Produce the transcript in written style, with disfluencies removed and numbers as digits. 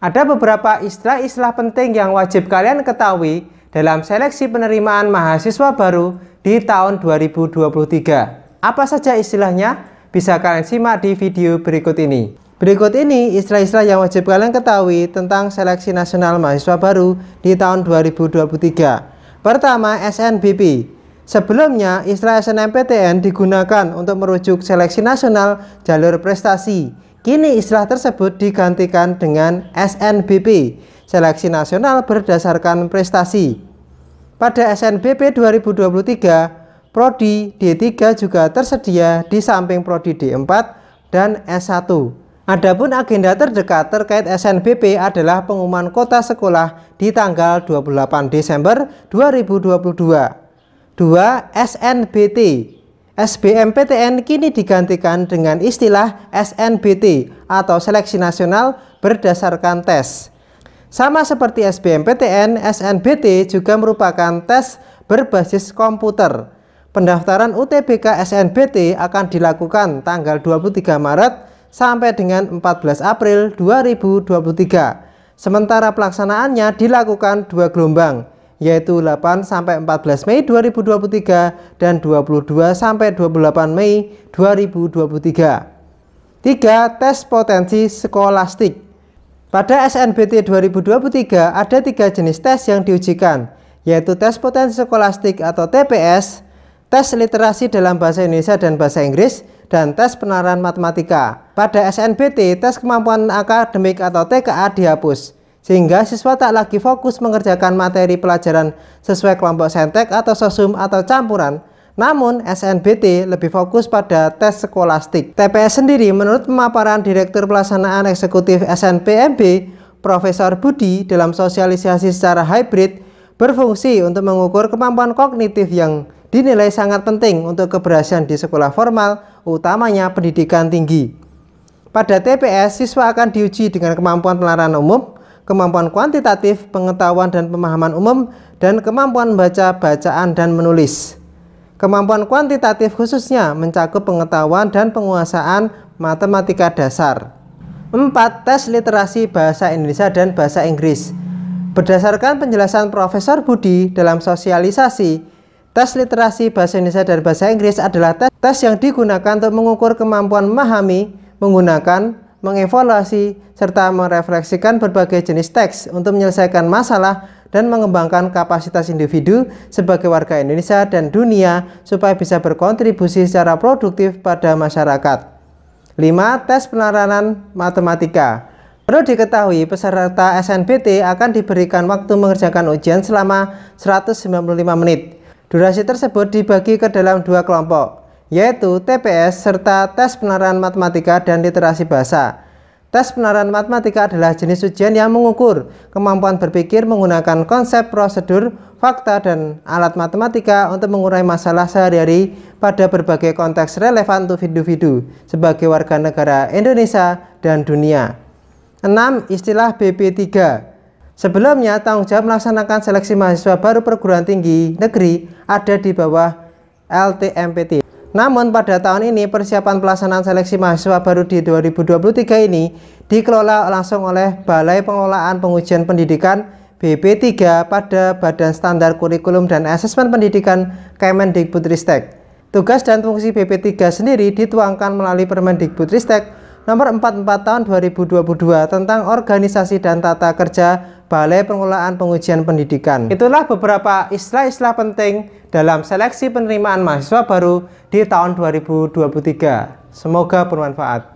Ada beberapa istilah-istilah penting yang wajib kalian ketahui dalam seleksi penerimaan mahasiswa baru di tahun 2023. Apa saja istilahnya? Bisa kalian simak di video berikut ini. Berikut ini istilah-istilah yang wajib kalian ketahui tentang seleksi nasional mahasiswa baru di tahun 2023. Pertama, SNBP. Sebelumnya, istilah SNMPTN digunakan untuk merujuk seleksi nasional jalur prestasi. Kini istilah tersebut digantikan dengan SNBP, Seleksi Nasional Berdasarkan Prestasi. Pada SNBP 2023, Prodi D3 juga tersedia di samping Prodi D4 dan S1. Adapun agenda terdekat terkait SNBP adalah pengumuman kota sekolah di tanggal 28 Desember 2022. 2. SNBT. SBMPTN kini digantikan dengan istilah SNBT atau Seleksi Nasional Berdasarkan Tes. Sama seperti SBMPTN, SNBT juga merupakan tes berbasis komputer. Pendaftaran UTBK SNBT akan dilakukan tanggal 23 Maret sampai dengan 14 April 2023. Sementara pelaksanaannya dilakukan 2 gelombang, yaitu 8-14 Mei 2023 dan 22-28 Mei 2023. 3. Tes potensi skolastik. Pada SNBT 2023 ada 3 jenis tes yang diujikan, yaitu tes potensi skolastik atau TPS, tes literasi dalam bahasa Indonesia dan bahasa Inggris, dan tes penerapan matematika. Pada SNBT, tes kemampuan akademik atau TKA dihapus, sehingga siswa tak lagi fokus mengerjakan materi pelajaran sesuai kelompok saintek atau sosum atau campuran. Namun SNBT lebih fokus pada tes skolastik. TPS sendiri menurut pemaparan Direktur Pelaksanaan Eksekutif SNPMB, Profesor Budi, dalam sosialisasi secara hybrid, berfungsi untuk mengukur kemampuan kognitif yang dinilai sangat penting untuk keberhasilan di sekolah formal, utamanya pendidikan tinggi. Pada TPS, siswa akan diuji dengan kemampuan penelitian umum, kemampuan kuantitatif, pengetahuan dan pemahaman umum, dan kemampuan baca, bacaan, dan menulis. Kemampuan kuantitatif khususnya mencakup pengetahuan dan penguasaan matematika dasar. 4. Tes literasi bahasa Indonesia dan bahasa Inggris. Berdasarkan penjelasan Profesor Budi dalam sosialisasi, tes literasi bahasa Indonesia dan bahasa Inggris adalah tes yang digunakan untuk mengukur kemampuan memahami, menggunakan, mengevaluasi, serta merefleksikan berbagai jenis teks untuk menyelesaikan masalah dan mengembangkan kapasitas individu sebagai warga Indonesia dan dunia supaya bisa berkontribusi secara produktif pada masyarakat. 5. Tes penerapan matematika. Perlu diketahui, peserta SNBT akan diberikan waktu mengerjakan ujian selama 195 menit. Durasi tersebut dibagi ke dalam 2 kelompok, yaitu TPS serta tes penerapan matematika dan literasi bahasa. Tes penerapan matematika adalah jenis ujian yang mengukur kemampuan berpikir menggunakan konsep, prosedur, fakta, dan alat matematika untuk mengurai masalah sehari-hari pada berbagai konteks relevan untuk individu sebagai warga negara Indonesia dan dunia. 6. Istilah BP3. Sebelumnya, tanggung jawab melaksanakan seleksi mahasiswa baru perguruan tinggi negeri ada di bawah LTMPT. Namun pada tahun ini persiapan pelaksanaan seleksi mahasiswa baru di 2023 ini dikelola langsung oleh Balai Pengelolaan Pengujian Pendidikan BP3 pada Badan Standar Kurikulum dan Asesmen Pendidikan Kemendikbudristek. Tugas dan fungsi BP3 sendiri dituangkan melalui Permendikbudristek Nomor 44 Tahun 2022 tentang organisasi dan tata kerja Balai Pengelolaan Pengujian Pendidikan. Itulah beberapa istilah-istilah penting dalam seleksi penerimaan mahasiswa baru di tahun 2023. Semoga bermanfaat.